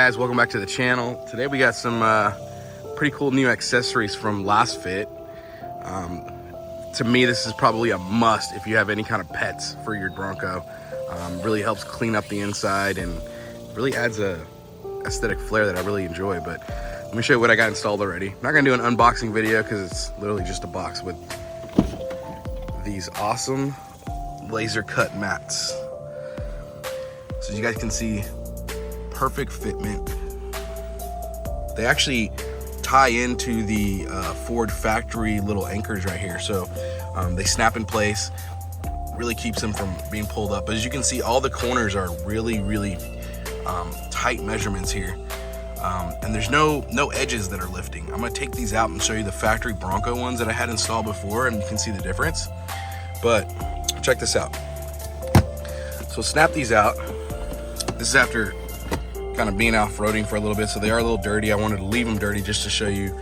guys, welcome back to the channel. Today we got some pretty cool new accessories from Last Fit. To me, this is probably a must if you have any kind of pets for your Bronco. Really helps clean up the inside and really adds a aesthetic flair that I really enjoy. But let me show you what I got installed already. I'm not gonna do an unboxing video because it's literally just a box with these awesome laser cut mats. So you guys can see, perfect fitment. They actually tie into the Ford factory little anchors right here, so they snap in place, really keeps them from being pulled up. But as you can see, all the corners are really tight measurements here, and there's no edges that are lifting. I'm gonna take these out and show you the factory Bronco ones that I had installed before, and you can see the difference. But check this out. So snap these out. This is after kind of being off-roading for a little bit, so they are a little dirty. I wanted to leave them dirty just to show you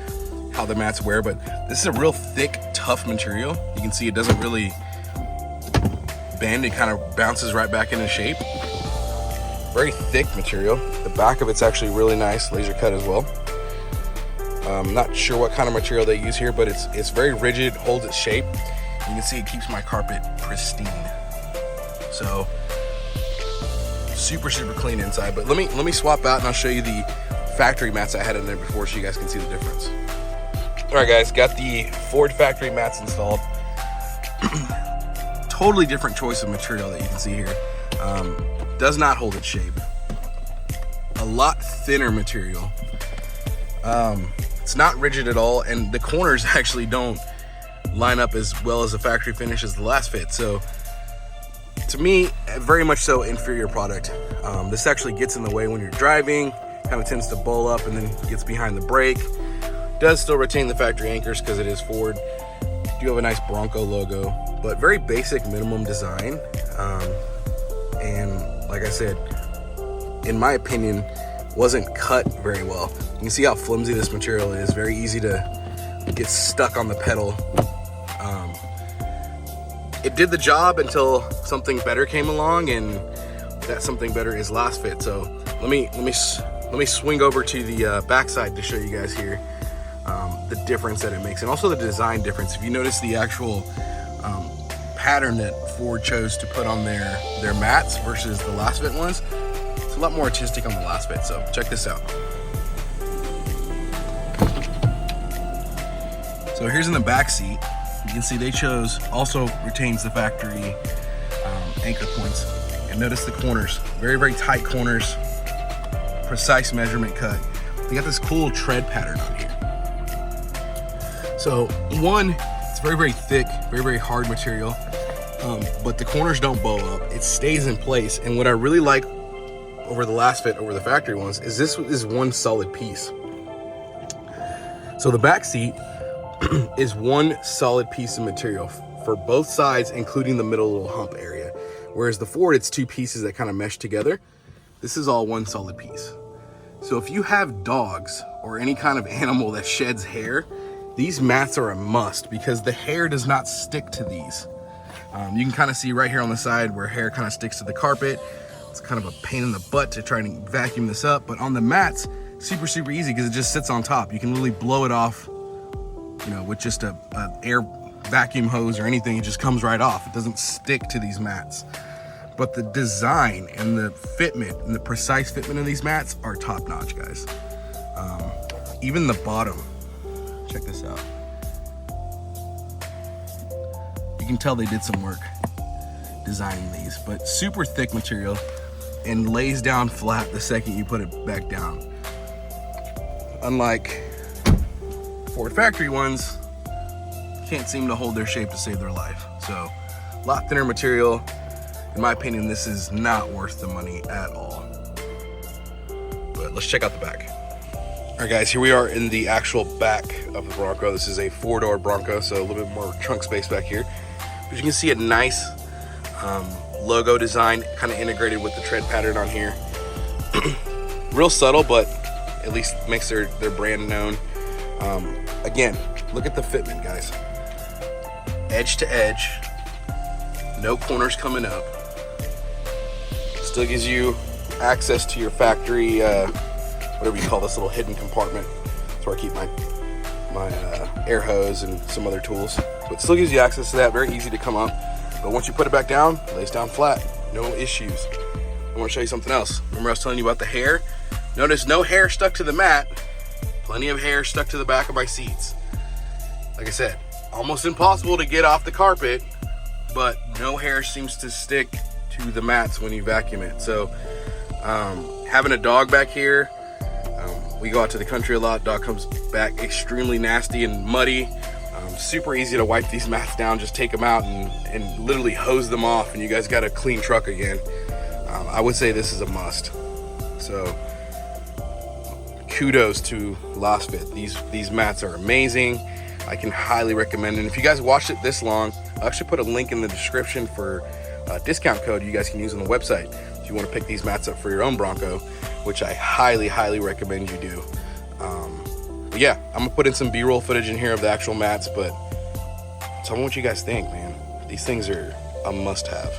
how the mats wear, but this is a real thick, tough material. You can see it doesn't really bend. It kind of bounces right back into shape. Very thick material. The back of it's actually really nice, laser cut as well. I'm not sure what kind of material they use here, but it's very rigid, holds its shape. You can see it keeps my carpet pristine. So super clean inside. But let me swap out and I'll show you the factory mats I had in there before so you guys can see the difference. All right guys, got the Ford factory mats installed. Totally different choice of material that you can see here. Does not hold its shape. A lot thinner material. It's not rigid at all, and the corners actually don't line up as well as the factory finish as the Last Fit. So to me, very much so inferior product. This actually gets in the way when you're driving, kind of tends to bowl up and then gets behind the brake. Does still retain the factory anchors because it is Ford. Do have a nice Bronco logo, but very basic minimum design. And like I said, in my opinion, wasn't cut very well. You can see how flimsy this material is. Very easy to get stuck on the pedal. It did the job until something better came along, and that something better is Last Fit. So let me swing over to the backside to show you guys here the difference that it makes, and also the design difference. If you notice the actual pattern that Ford chose to put on their mats versus the Last Fit ones, it's a lot more artistic on the Last Fit. So check this out. So here's in the back seat. You can see they chose, also retains the factory anchor points. And notice the corners, very tight corners, precise measurement cut. They got this cool tread pattern on here. So one, it's very thick, very hard material, but the corners don't bow up. It stays in place. And what I really like over the Last Fit, over the factory ones, is this is one solid piece. So the back seat is one solid piece of material for both sides, including the middle little hump area. Whereas the Ford, it's two pieces that kind of mesh together. This is all one solid piece. So if you have dogs or any kind of animal that sheds hair, these mats are a must because the hair does not stick to these. You can kind of see right here on the side where hair kind of sticks to the carpet. It's kind of a pain in the butt to try and vacuum this up, but on the mats, super easy because it just sits on top. You can literally blow it off, you know, with just a air vacuum hose or anything. It just comes right off. It doesn't stick to these mats. But the design and the fitment and the precise fitment of these mats are top notch, guys. Even the bottom, check this out. You can tell they did some work designing these, but super thick material and lays down flat the second you put it back down. Unlike Ford factory ones, can't seem to hold their shape to save their life. So a lot thinner material. In my opinion, this is not worth the money at all. But let's check out the back. All right guys, here we are in the actual back of the Bronco. This is a 4-door Bronco, so a little bit more trunk space back here. But you can see a nice logo design kind of integrated with the tread pattern on here. Real subtle, but at least makes their brand known. Again, look at the fitment, guys. Edge to edge, no corners coming up. Still gives you access to your factory whatever you call this little hidden compartment. That's where I keep my air hose and some other tools. But it still gives you access to that. Very easy to come up. But once you put it back down, it lays down flat. No issues. I want to show you something else. Remember I was telling you about the hair? Notice no hair stuck to the mat. Plenty of hair stuck to the back of my seats. Like I said, almost impossible to get off the carpet, but no hair seems to stick to the mats when you vacuum it. So having a dog back here, we go out to the country a lot. Dog comes back extremely nasty and muddy. Super easy to wipe these mats down. Just take them out and literally hose them off, and you guys got a clean truck again. I would say this is a must. So kudos to Last Fit. These mats are amazing. I can highly recommend it. And if you guys watched it this long, I'll actually put a link in the description for a discount code you guys can use on the website if you want to pick these mats up for your own Bronco, which I highly recommend you do. But yeah, I'm gonna put in some B-roll footage in here of the actual mats, but tell me what you guys think, man. These things are a must-have.